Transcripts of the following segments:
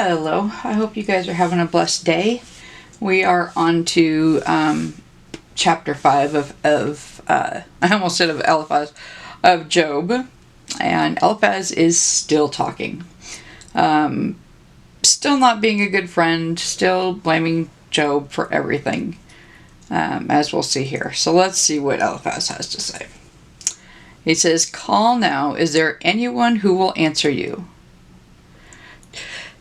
Hello, I hope you guys are having a blessed day. We are on to chapter 5 of I almost said of Eliphaz, of Job. And Eliphaz is still talking. Still not being a good friend, still blaming Job for everything, as we'll see here. So let's see what Eliphaz has to say. He says, "Call now, is there anyone who will answer you?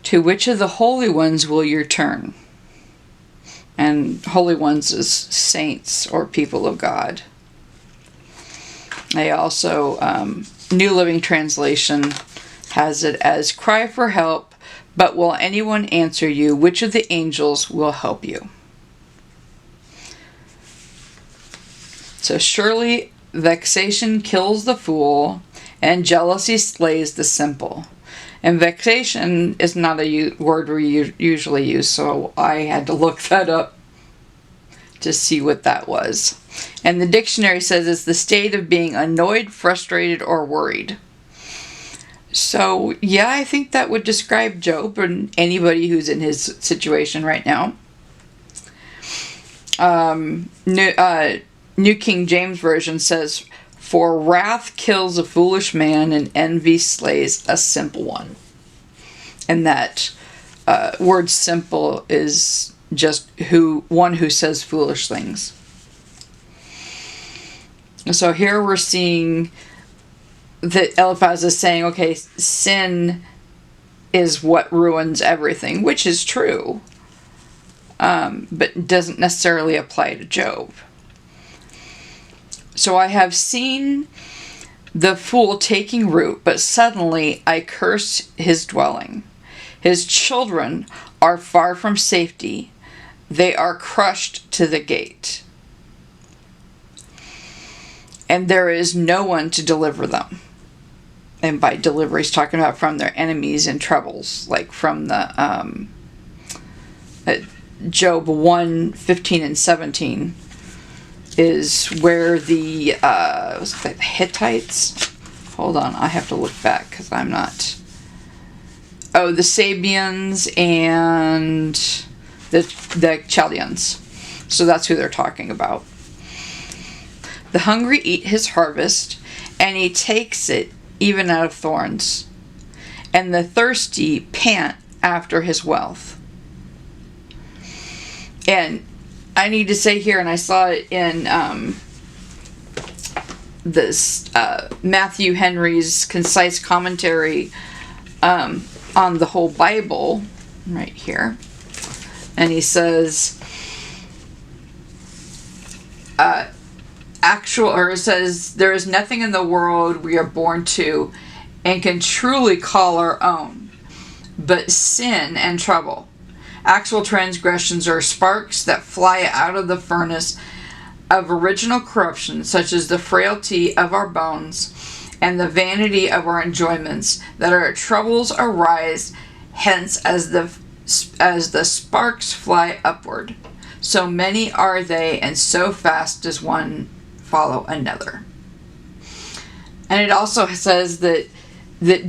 To which of the holy ones will you turn?" And holy ones is saints or people of God. They also, New Living Translation has it as, "Cry for help, but will anyone answer you? Which of the angels will help you?" So surely vexation kills the fool, and jealousy slays the simple. And vexation is not a word we usually use, so I had to look that up to see what that was. And the dictionary says it's the state of being annoyed, frustrated, or worried. So, yeah, I think that would describe Job and anybody who's in his situation right now. New King James Version says, "For wrath kills a foolish man, and envy slays a simple one." And that word "simple" is just one who says foolish things. So here we're seeing that Eliphaz is saying, okay, sin is what ruins everything, which is true, but doesn't necessarily apply to Job. "So I have seen the fool taking root, but suddenly I curse his dwelling. His children are far from safety. They are crushed to the gate. And there is no one to deliver them." And by deliver, he's talking about from their enemies and troubles, like from the Job 1:15 and 17 is where the was it the Hittites? Hold on, I have to look back because I'm not. Oh, the Sabians and the Chaldeans. So that's who they're talking about. "The hungry eat his harvest, and he takes it even out of thorns. And the thirsty pant after his wealth." And I need to say here, and I saw it in this Matthew Henry's concise commentary on the whole Bible, right here. And he says, it says, "There is nothing in the world we are born to and can truly call our own, but sin and trouble. Actual transgressions are sparks that fly out of the furnace of original corruption, such as the frailty of our bones and the vanity of our enjoyments, that our troubles arise hence as the sparks fly upward. So many are they, and so fast does one follow another." And it also says that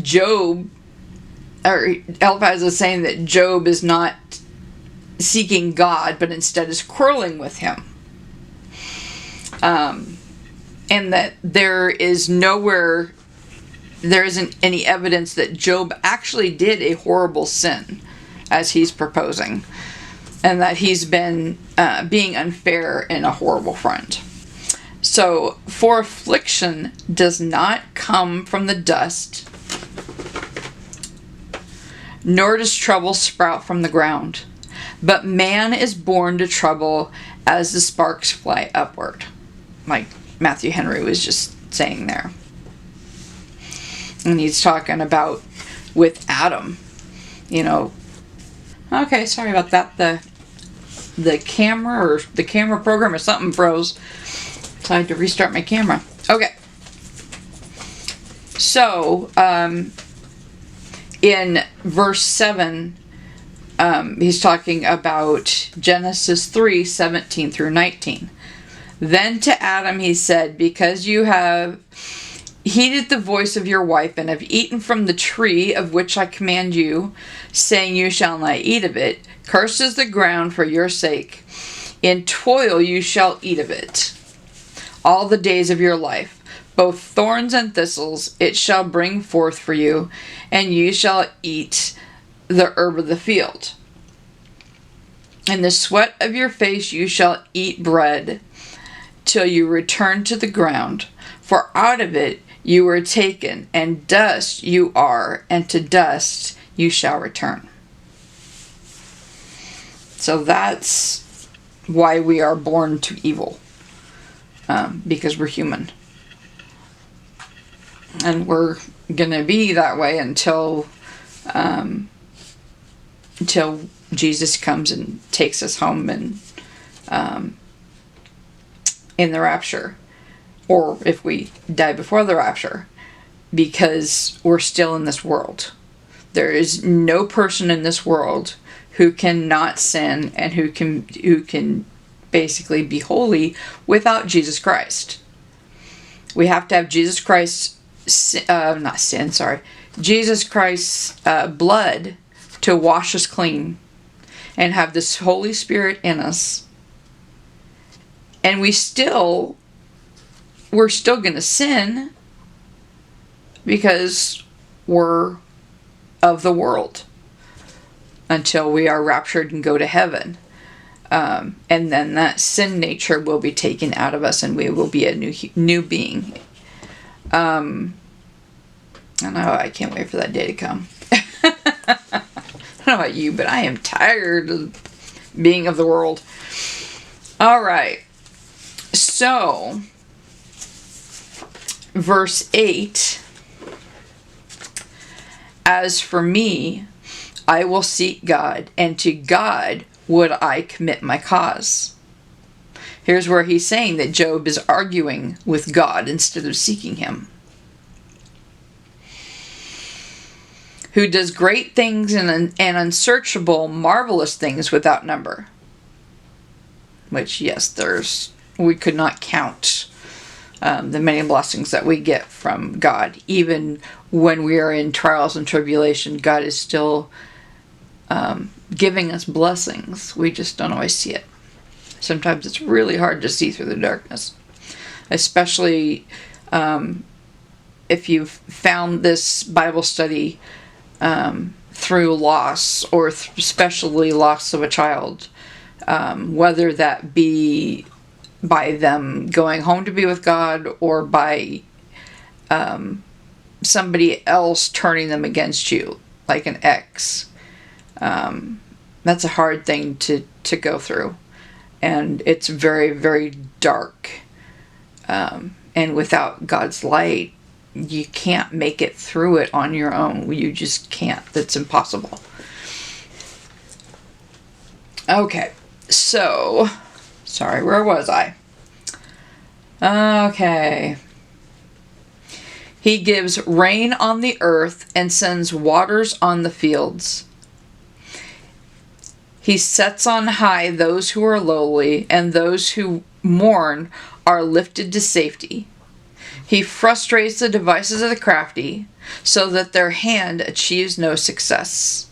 Job, or Eliphaz is saying that Job is not seeking God, but instead is quarreling with him. And that there isn't any evidence that Job actually did a horrible sin, as he's proposing, and that he's been being unfair and a horrible friend. So, "For affliction does not come from the dust, nor does trouble sprout from the ground. But man is born to trouble as the sparks fly upward," like Matthew Henry was just saying there. And he's talking about with Adam, Okay, sorry about that. The camera program or something froze. So I had to restart my camera. Okay. So, in verse 7, he's talking about Genesis 3:17 through 19. "Then to Adam he said, because you have heeded the voice of your wife, and have eaten from the tree of which I command you, saying, you shall not eat of it, cursed is the ground for your sake. In toil you shall eat of it all the days of your life. Both thorns and thistles it shall bring forth for you, and you shall eat the herb of the field. In the sweat of your face you shall eat bread, till you return to the ground. For out of it you were taken, and dust you are, and to dust you shall return. So that's why we are born to evil. Because we're human. And we're going to be that way until Jesus comes and takes us home and in the rapture. Or if we die before the rapture. Because we're still in this world. There is no person in this world who cannot sin and who can basically be holy without Jesus Christ. We have to have Jesus Christ's Jesus Christ's blood to wash us clean and have this Holy Spirit in us. And we're still going to sin because we're of the world until we are raptured and go to heaven. And then that sin nature will be taken out of us and we will be a new being. I know, I can't wait for that day to come. I don't know about you, but I am tired of being of the world. Alright. So, verse 8. As for me, I will seek God, and to God would I commit my cause. Here's where he's saying that Job is arguing with God instead of seeking him. Who does great things and unsearchable, marvelous things without number. Which, yes, we could not count the many blessings that we get from God. Even when we are in trials and tribulation, God is still giving us blessings. We just don't always see it. Sometimes it's really hard to see through the darkness. Especially if you've found this Bible study through loss, or especially loss of a child. Whether that be by them going home to be with God, or by somebody else turning them against you, like an ex. That's a hard thing to go through. And it's very, very dark. And without God's light, you can't make it through it on your own. You just can't. That's impossible. Okay. So, sorry, where was I? Okay. He gives rain on the earth and sends waters on the fields. He sets on high those who are lowly, and those who mourn are lifted to safety. He frustrates the devices of the crafty, so that their hand achieves no success.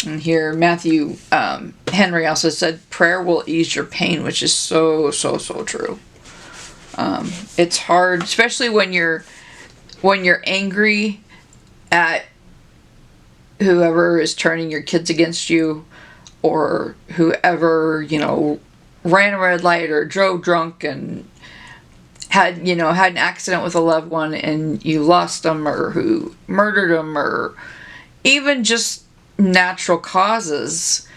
And here Matthew Henry also said, prayer will ease your pain, which is so true. It's hard, especially when you're angry at whoever is turning your kids against you, or whoever, ran a red light or drove drunk and had an accident with a loved one and you lost them, or who murdered them, or even just natural causes.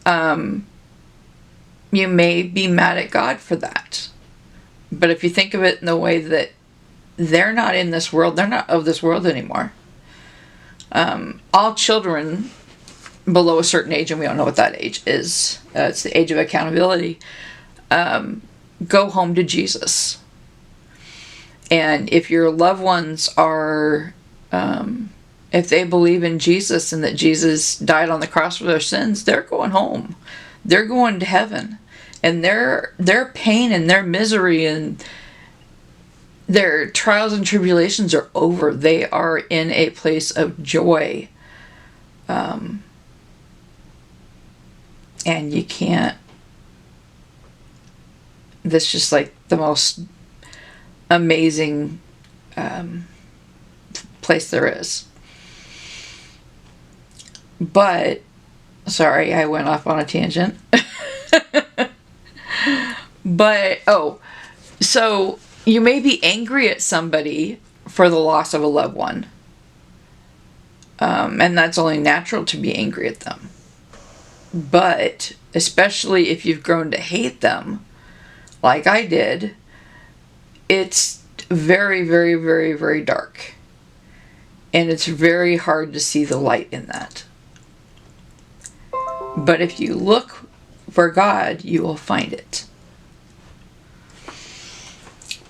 You may be mad at God for that. But if you think of it in the way that they're not in this world, they're not of this world anymore. All children below a certain age, and we don't know what that age is, it's the age of accountability, go home to Jesus. And if your loved ones are, if they believe in Jesus and that Jesus died on the cross for their sins, they're going home. They're going to heaven. And their pain and their misery and their trials and tribulations are over. They are in a place of joy. And you can't, that's just like the most amazing place there is. But, sorry, I went off on a tangent. But, so you may be angry at somebody for the loss of a loved one. And that's only natural to be angry at them. But, especially if you've grown to hate them, like I did, it's very, very, very, very dark. And it's very hard to see the light in that. But if you look for God, you will find it.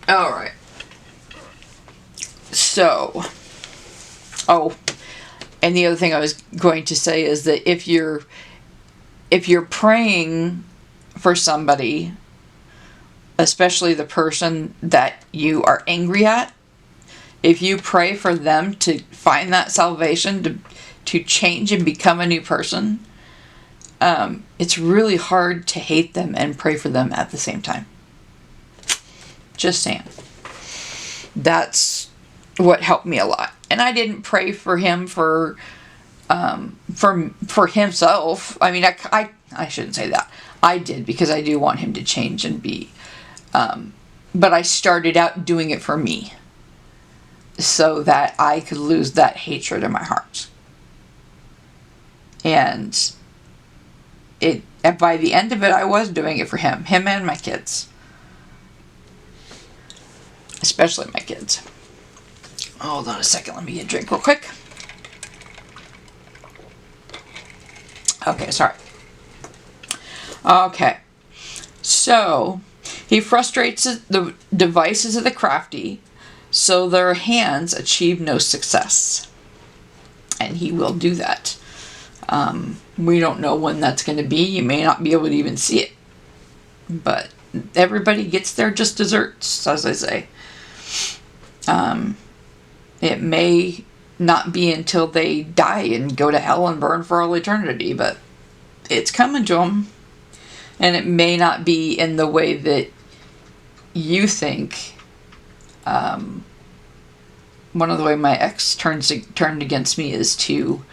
All right. So, and the other thing I was going to say is that if you're praying for somebody, especially the person that you are angry at, if you pray for them to find that salvation, to change and become a new person, it's really hard to hate them and pray for them at the same time. Just saying. That's what helped me a lot. And I didn't pray for him for himself. I mean, I shouldn't say that. I did, because I do want him to change and be. But I started out doing it for me, so that I could lose that hatred in my heart. And by the end of it, I was doing it for him and my kids. Especially my kids. Hold on a second, let me get a drink real quick. Okay, sorry. Okay. So, he frustrates the devices of the crafty, so their hands achieve no success. And he will do that. We don't know when that's going to be. You may not be able to even see it. But everybody gets their just desserts, as I say. It may not be until they die and go to hell and burn for all eternity, but it's coming to them. And it may not be in the way that you think. One of the way my ex turned against me is to,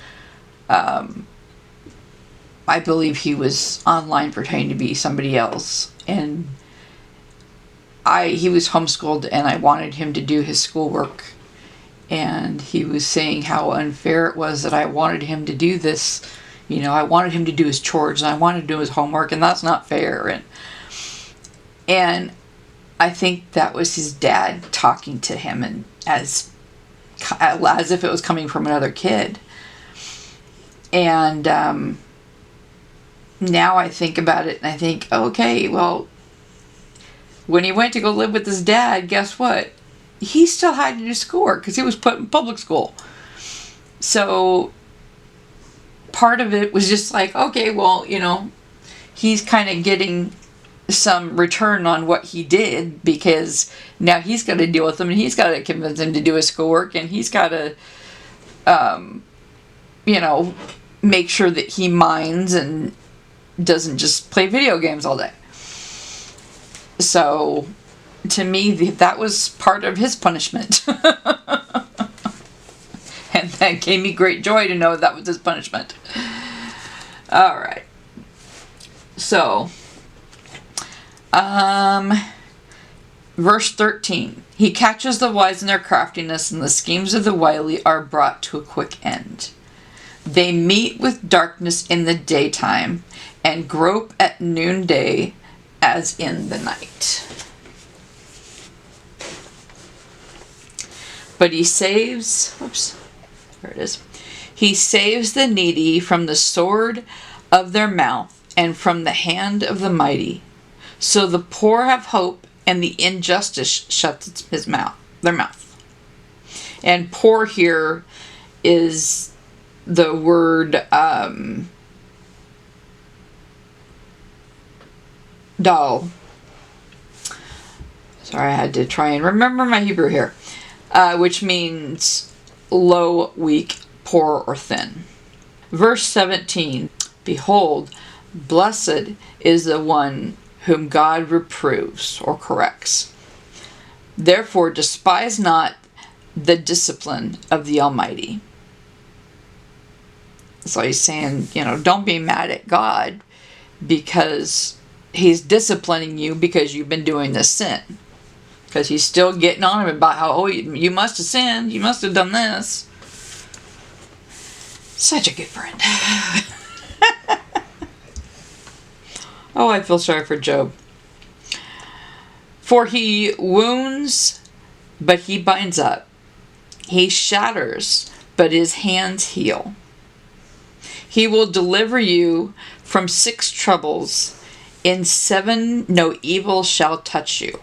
I believe he was online pretending to be somebody else, and he was homeschooled, and I wanted him to do his schoolwork, and he was saying how unfair it was that I wanted him to do this. You know, I wanted him to do his chores, and I wanted to do his homework, and that's not fair. And I think that was his dad talking to him, and as if it was coming from another kid. And now I think about it, and I think, okay, well, when he went to go live with his dad, guess what? He still had to do schoolwork because he was put in public school. So part of it was just like, okay, well, you know, he's kind of getting some return on what he did, because now he's got to deal with him, and he's got to convince him to do his schoolwork, and he's got to, you know, make sure that he minds and doesn't just play video games all day. So, to me, that was part of his punishment. And that gave me great joy to know that was his punishment. Alright. So, verse 13. He catches the wise in their craftiness, and the schemes of the wily are brought to a quick end. They meet with darkness in the daytime, and grope at noonday as in the night. But he saves, there it is. He saves the needy from the sword of their mouth and from the hand of the mighty. So the poor have hope, and the injustice shuts their mouth. And poor here is the word dal. Sorry, I had to try and remember my Hebrew here. Which means low, weak, poor, or thin. Verse 17, behold, blessed is the one whom God reproves or corrects. Therefore, despise not the discipline of the Almighty. So he's saying, don't be mad at God because he's disciplining you because you've been doing this sin. Because he's still getting on him about how, oh, you must have sinned. You must have done this. Such a good friend. Oh, I feel sorry for Job. For he wounds, but he binds up. He shatters, but his hands heal. He will deliver you from 6 troubles. In 7 no evil shall touch you.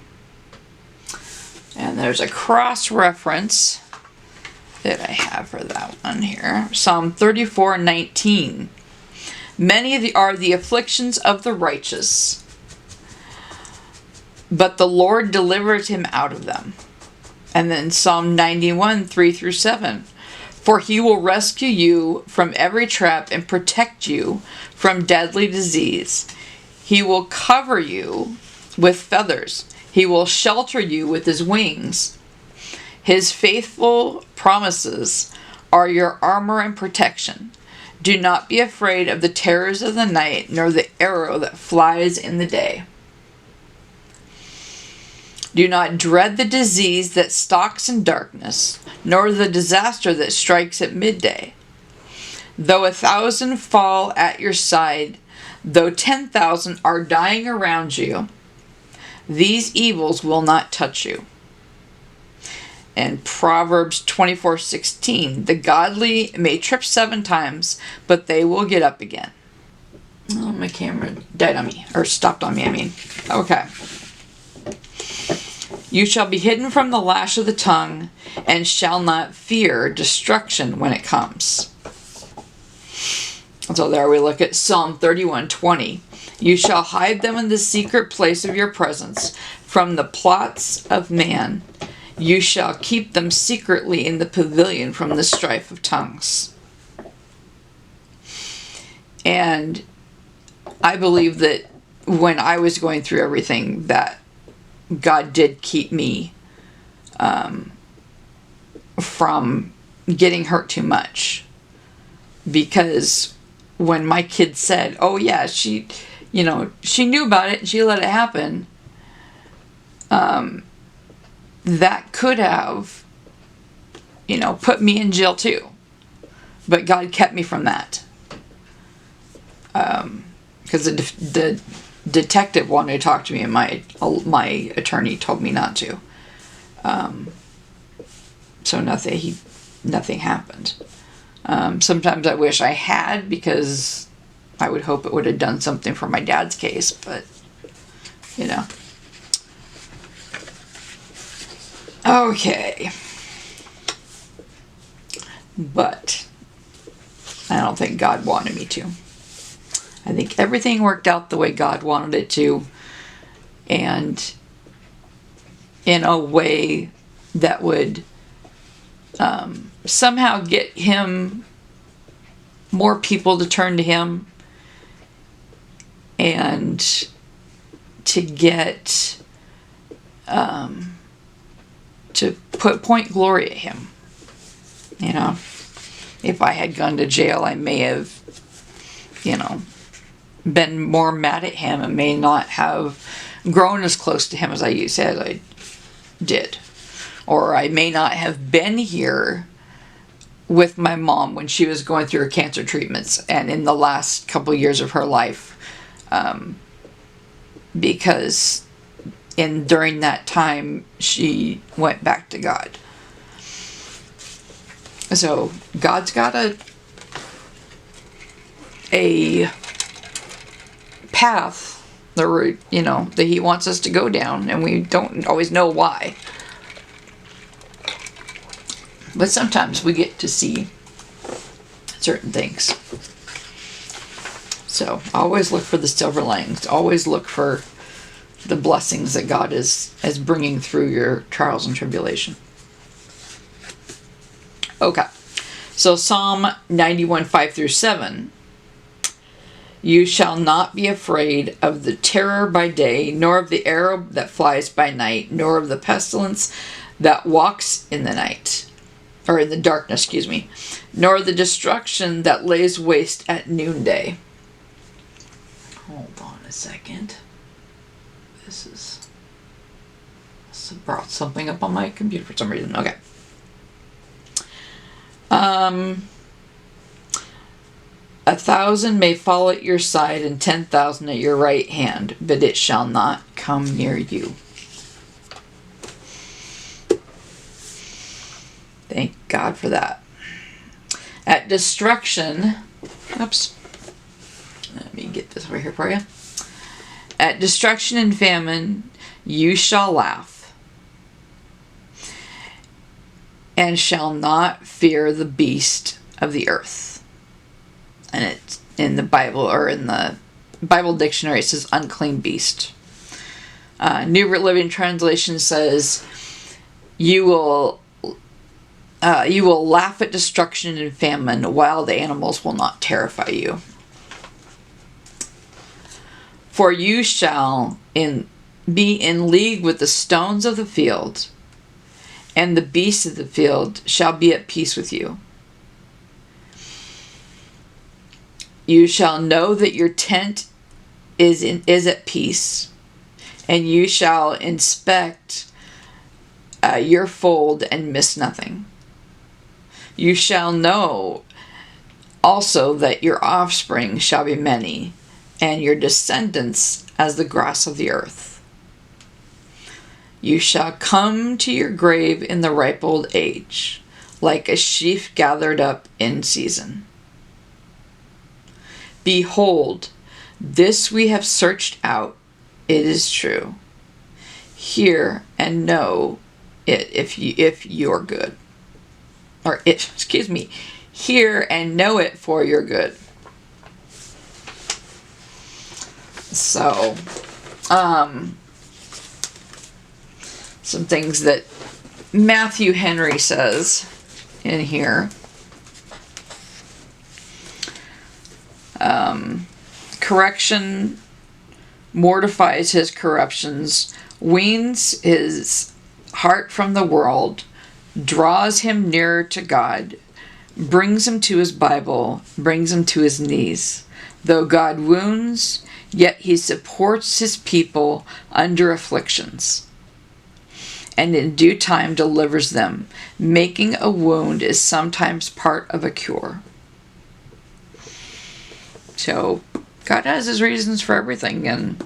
And there's a cross-reference that I have for that one here. Psalm 34:19. Many are the afflictions of the righteous, but the Lord delivered him out of them. And then Psalm 91:3-7. For he will rescue you from every trap and protect you from deadly disease. He will cover you with feathers. He will shelter you with his wings. His faithful promises are your armor and protection. Do not be afraid of the terrors of the night, nor the arrow that flies in the day. Do not dread the disease that stalks in darkness, nor the disaster that strikes at midday. Though 1,000 fall at your side, though 10,000 are dying around you, these evils will not touch you. And Proverbs 24:16, the godly may trip 7 times, but they will get up again. Oh, my camera died on me, or stopped on me, I mean. Okay. You shall be hidden from the lash of the tongue, and shall not fear destruction when it comes. So there we look at Psalm 31:20. You shall hide them in the secret place of your presence, from the plots of man. You shall keep them secretly in the pavilion from the strife of tongues. And I believe that when I was going through everything, that God did keep me from getting hurt too much. Because when my kid said, oh yeah, she knew about it and she let it happen, that could have, put me in jail too. But God kept me from that. Because the detective wanted to talk to me, and my attorney told me not to. So nothing happened. Sometimes I wish I had, because I would hope it would have done something for my dad's case, but Okay. But I don't think God wanted me to. I think everything worked out the way God wanted it to, and in a way that would somehow get him more people to turn to him, and to get to point glory at him. If I had gone to jail, I may have been more mad at him and may not have grown as close to him as I did. Or I may not have been here with my mom when she was going through her cancer treatments and in the last couple years of her life, because during that time she went back to God. So God's got a path that he wants us to go down, and we don't always know why. But sometimes we get to see certain things. So always look for the silver linings. Always look for the blessings that God is bringing through your trials and tribulation. Okay. So Psalm 91, 5-7. You shall not be afraid of the terror by day, nor of the arrow that flies by night, nor of the pestilence that walks in the night, or in the darkness, nor the destruction that lays waste at noonday. Hold on a second. This brought something up on my computer for some reason. Okay. 1,000 may fall at your side and 10,000 at your right hand, but it shall not come near you. Thank God for that. At destruction, oops, let me get this right here for you. At destruction and famine, you shall laugh, and shall not fear the beast of the earth. And it's in the Bible, or in the Bible dictionary, it says unclean beast. New Living Translation says, you will laugh at destruction and famine, wild animals will not terrify you. For you shall be in league with the stones of the field, and the beasts of the field shall be at peace with you. You shall know that your tent is at peace, and you shall inspect your fold and miss nothing. You shall know also that your offspring shall be many, and your descendants as the grass of the earth. You shall come to your grave in the ripe old age, like a sheaf gathered up in season. Behold, this we have searched out, it is true. Hear and know it if you're good. Hear and know it for your good. So, some things that Matthew Henry says in here. Correction mortifies his corruptions, weans his heart from the world, draws him nearer to God, brings him to his Bible, brings him to his knees. Though God wounds, yet he supports his people under afflictions, and in due time delivers them. Making a wound is sometimes part of a cure. So, God has his reasons for everything, and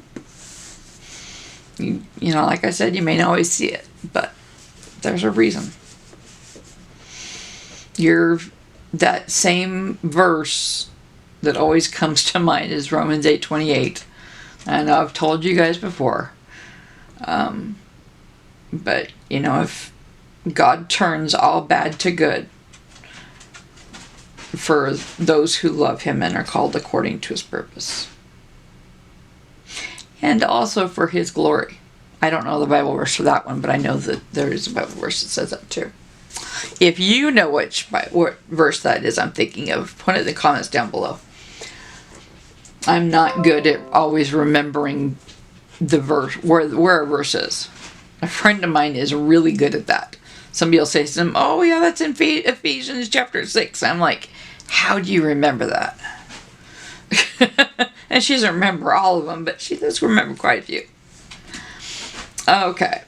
you know, like I said, you may not always see it, but there's a reason. That same verse that always comes to mind is Romans 8:28. I know I've told you guys before. But, you know, if God turns all bad to good for those who love him and are called according to his purpose. And also for his glory. I don't know the Bible verse for that one, but I know that there is a Bible verse that says that too. If you know what verse that is I'm thinking of, put it in the comments down below. I'm not good at always remembering the verse, where a verse is. A friend of mine is really good at that. Somebody will say to them, oh yeah, that's in Ephesians chapter 6. I'm like, how do you remember that? And she doesn't remember all of them, but she does remember quite a few. Okay.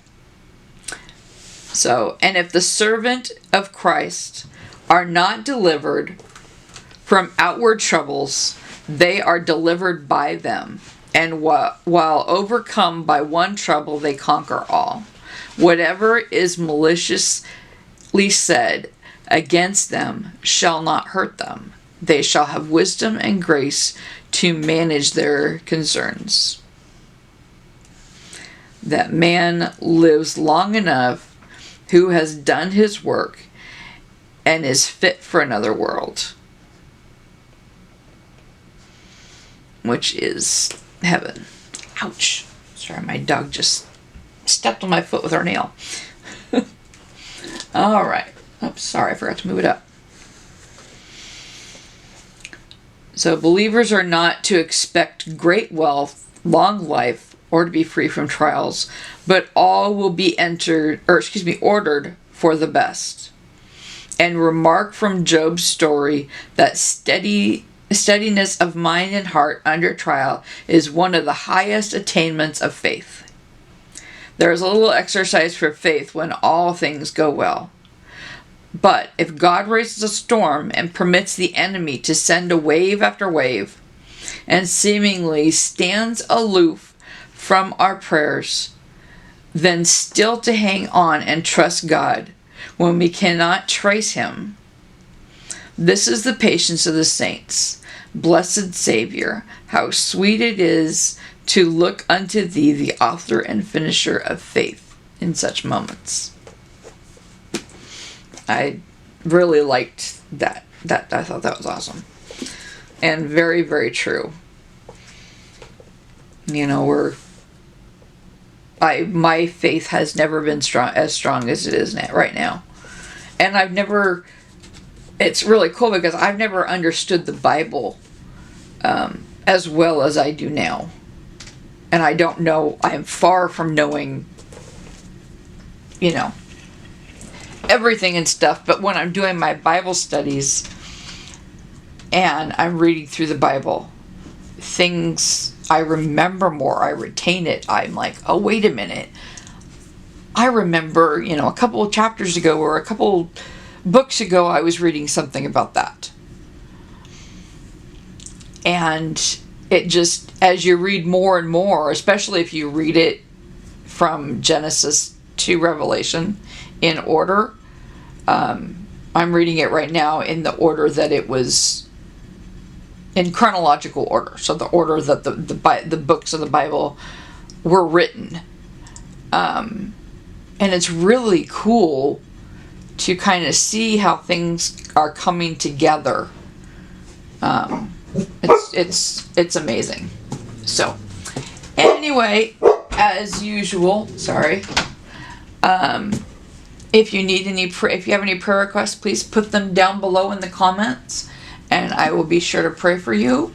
So, and if the servant of Christ are not delivered from outward troubles, they are delivered by them. And while overcome by one trouble, they conquer all. Whatever is maliciously said against them shall not hurt them. They shall have wisdom and grace to manage their concerns. That man lives long enough who has done his work and is fit for another world, which is heaven. Ouch. It's Sorry, my dog just stepped on my foot with her nail. All right. Oops, sorry, I forgot to move it up. So believers are not to expect great wealth, long life, or to be free from trials, but all will be ordered for the best. And remark from Job's story that steadiness of mind and heart under trial is one of the highest attainments of faith. There is a little exercise for faith when all things go well. But if God raises a storm and permits the enemy to send a wave after wave, and seemingly stands aloof from our prayers, then still to hang on and trust God when we cannot trace Him. This is the patience of the saints. Blessed Savior, how sweet it is to look unto Thee, the author and finisher of faith, in such moments. I really liked that. I thought that was awesome. And very, very true. You know, my faith has never been as strong as it is right now. And it's really cool because I've never understood the Bible as well as I do now. And I don't know, I am far from knowing, everything and stuff. But when I'm doing my Bible studies and I'm reading through the Bible, things I remember more, I retain it. I'm like, oh, wait a minute. I remember, a couple of chapters ago or a couple books ago, I was reading something about that. And it just, as you read more and more, especially if you read it from Genesis to Revelation in order, I'm reading it right now in the order that it was, in chronological order. So the order that the books of the Bible were written. And it's really cool to kind of see how things are coming together. It's amazing. So, anyway, as usual, sorry. If you need if you have any prayer requests, please put them down below in the comments, and I will be sure to pray for you.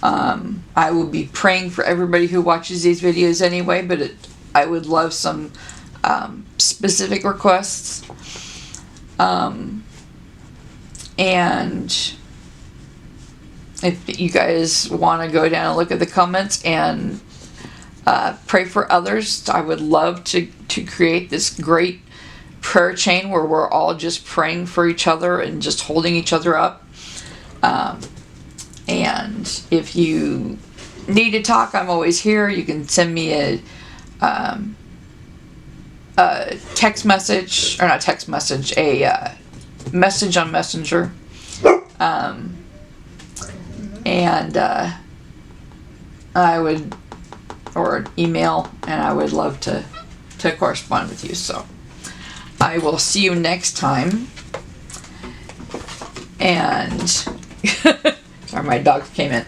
I will be praying for everybody who watches these videos anyway, but I would love some specific requests. And if you guys want to go down and look at the comments and pray for others, I would love to create this great prayer chain where we're all just praying for each other and just holding each other up. And if you need to talk, I'm always here. You can send me a text message, or not text message, a message on Messenger. And I would, or an email, and I would love to correspond with you. So I will see you next time. And sorry, my dog came in.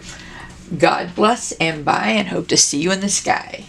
God bless and bye, and hope to see you in the sky.